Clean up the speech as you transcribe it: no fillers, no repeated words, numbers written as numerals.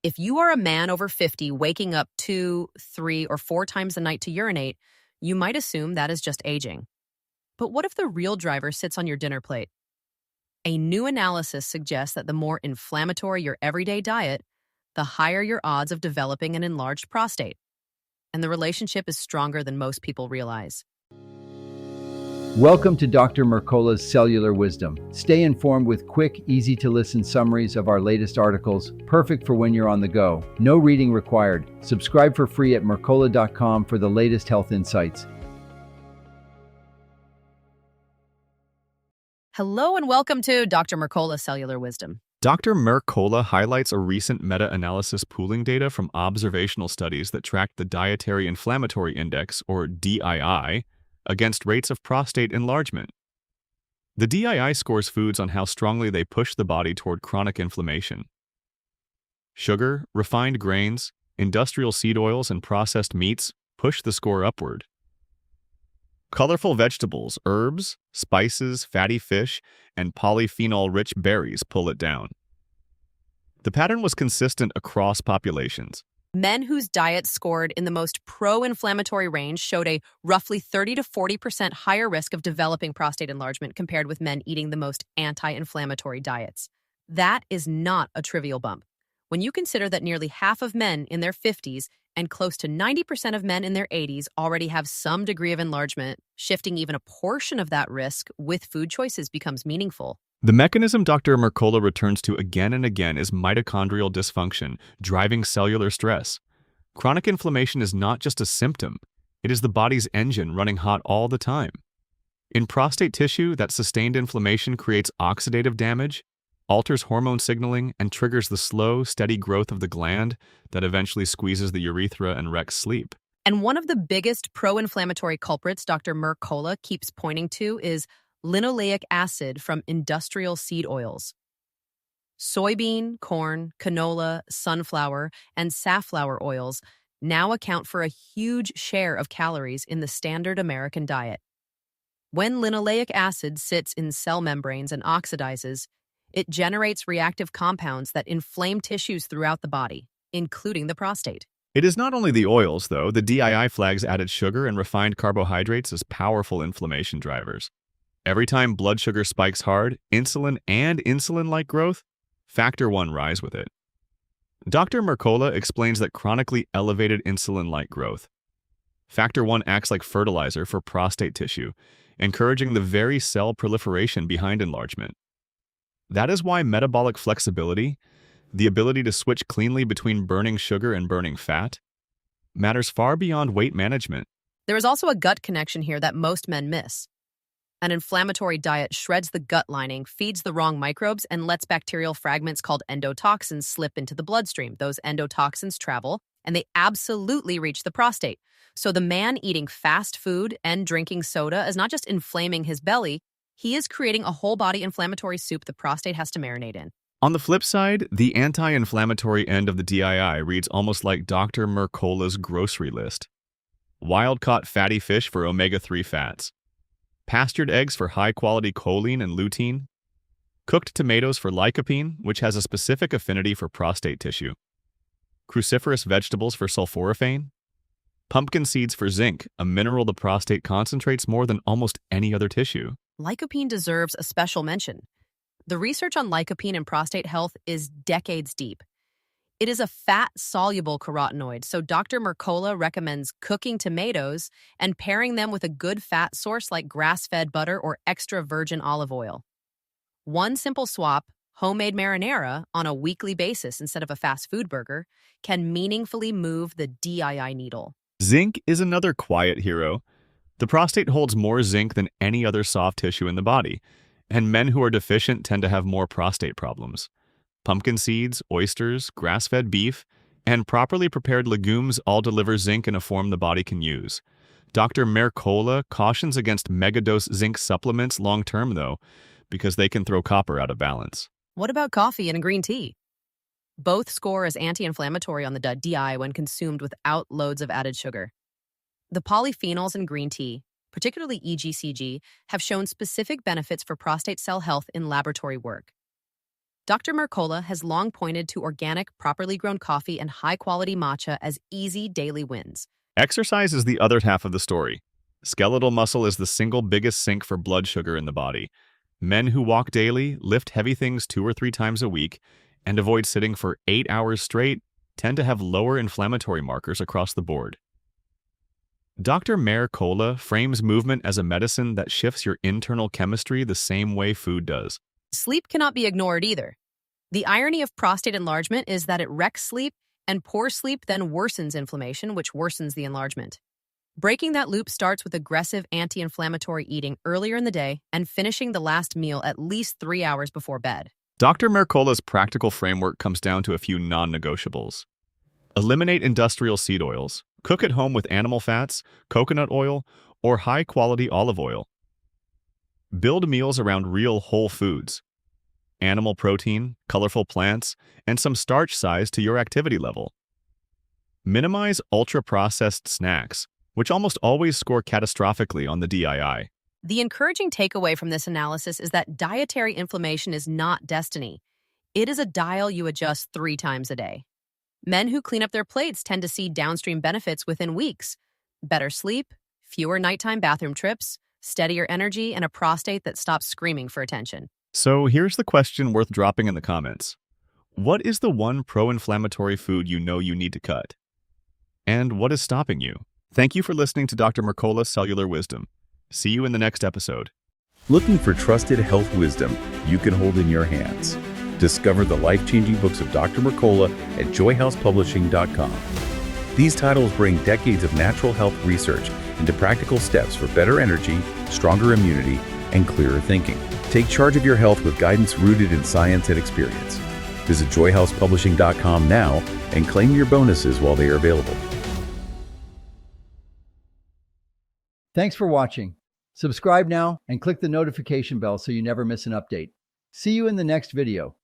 If you are a man over 50 waking up 2, 3, or 4 times a night to urinate, you might assume that is just aging. But what if the real driver sits on your dinner plate? A new analysis suggests that the more inflammatory your everyday diet, the higher your odds of developing an enlarged prostate. And the relationship is stronger than most people realize. Welcome to Dr. Mercola's Cellular Wisdom. Stay informed with quick, easy-to-listen summaries of our latest articles, perfect for when you're on the go. No reading required. Subscribe for free at mercola.com for the latest health insights. Hello and welcome to Dr. Mercola Cellular Wisdom. Dr. Mercola highlights a recent meta-analysis pooling data from observational studies that tracked the Dietary Inflammatory Index, or DII, against rates of prostate enlargement. The DII scores foods on how strongly they push the body toward chronic inflammation. Sugar, refined grains, industrial seed oils, and processed meats push the score upward. Colorful vegetables, herbs, spices, fatty fish, and polyphenol-rich berries pull it down. The pattern was consistent across populations. Men whose diets scored in the most pro-inflammatory range showed a roughly 30 to 40% higher risk of developing prostate enlargement compared with men eating the most anti-inflammatory diets. That is not a trivial bump. When you consider that nearly half of men in their 50s and close to 90% of men in their 80s already have some degree of enlargement, shifting even a portion of that risk with food choices becomes meaningful. The mechanism Dr. Mercola returns to again and again is mitochondrial dysfunction, driving cellular stress. Chronic inflammation is not just a symptom, it is the body's engine running hot all the time. In prostate tissue, that sustained inflammation creates oxidative damage, alters hormone signaling, and triggers the slow, steady growth of the gland that eventually squeezes the urethra and wrecks sleep. And one of the biggest pro-inflammatory culprits Dr. Mercola keeps pointing to is linoleic acid from industrial seed oils. Soybean, corn, canola, sunflower, and safflower oils now account for a huge share of calories in the standard American diet. When linoleic acid sits in cell membranes and oxidizes, it generates reactive compounds that inflame tissues throughout the body, including the prostate. It is not only the oils, though. The DII flags added sugar and refined carbohydrates as powerful inflammation drivers. Every time blood sugar spikes hard, insulin and insulin-like growth, factor 1 rise with it. Dr. Mercola explains that chronically elevated insulin-like growth. Factor 1 acts like fertilizer for prostate tissue, encouraging the very cell proliferation behind enlargement. That is why metabolic flexibility, the ability to switch cleanly between burning sugar and burning fat, matters far beyond weight management. There is also a gut connection here that most men miss. An inflammatory diet shreds the gut lining, feeds the wrong microbes, and lets bacterial fragments called endotoxins slip into the bloodstream. Those endotoxins travel, and they absolutely reach the prostate. So the man eating fast food and drinking soda is not just inflaming his belly, he is creating a whole-body inflammatory soup the prostate has to marinate in. On the flip side, the anti-inflammatory end of the DII reads almost like Dr. Mercola's grocery list. Wild-caught fatty fish for omega-3 fats. Pastured eggs for high-quality choline and lutein, cooked tomatoes for lycopene, which has a specific affinity for prostate tissue, cruciferous vegetables for sulforaphane, pumpkin seeds for zinc, a mineral the prostate concentrates more than almost any other tissue. Lycopene deserves a special mention. The research on lycopene and prostate health is decades deep. It is a fat-soluble carotenoid, so Dr. Mercola recommends cooking tomatoes and pairing them with a good fat source like grass-fed butter or extra virgin olive oil. One simple swap, homemade marinara, on a weekly basis instead of a fast food burger, can meaningfully move the DII needle. Zinc is another quiet hero. The prostate holds more zinc than any other soft tissue in the body, and men who are deficient tend to have more prostate problems. Pumpkin seeds, oysters, grass-fed beef, and properly prepared legumes all deliver zinc in a form the body can use. Dr. Mercola cautions against megadose zinc supplements long-term, though, because they can throw copper out of balance. What about coffee and green tea? Both score as anti-inflammatory on the DI when consumed without loads of added sugar. The polyphenols in green tea, particularly EGCG, have shown specific benefits for prostate cell health in laboratory work. Dr. Mercola has long pointed to organic, properly grown coffee and high-quality matcha as easy daily wins. Exercise is the other half of the story. Skeletal muscle is the single biggest sink for blood sugar in the body. Men who walk daily, lift heavy things 2 or 3 times a week, and avoid sitting for 8 hours straight tend to have lower inflammatory markers across the board. Dr. Mercola frames movement as a medicine that shifts your internal chemistry the same way food does. Sleep cannot be ignored either. The irony of prostate enlargement is that it wrecks sleep, and poor sleep then worsens inflammation, which worsens the enlargement. Breaking that loop starts with aggressive anti-inflammatory eating earlier in the day and finishing the last meal at least 3 hours before bed. Dr. Mercola's practical framework comes down to a few non-negotiables. Eliminate industrial seed oils. Cook at home with animal fats, coconut oil, or high-quality olive oil. Build meals around real whole foods. Animal protein, colorful plants, and some starch size to your activity level. Minimize ultra-processed snacks, which almost always score catastrophically on the DII. The encouraging takeaway from this analysis is that dietary inflammation is not destiny. It is a dial you adjust 3 times a day. Men who clean up their plates tend to see downstream benefits within weeks. Better sleep, fewer nighttime bathroom trips, steadier energy, and a prostate that stops screaming for attention. So here's the question worth dropping in the comments. What is the one pro-inflammatory food you know you need to cut? And what is stopping you? Thank you for listening to Dr. Mercola Cellular Wisdom. See you in the next episode. Looking for trusted health wisdom you can hold in your hands? Discover the life-changing books of Dr. Mercola at joyhousepublishing.com. These titles bring decades of natural health research into practical steps for better energy, stronger immunity, and clearer thinking. Take charge of your health with guidance rooted in science and experience. Visit joyhousepublishing.com now and claim your bonuses while they are available. Thanks for watching. Subscribe now and click the notification bell so you never miss an update. See you in the next video.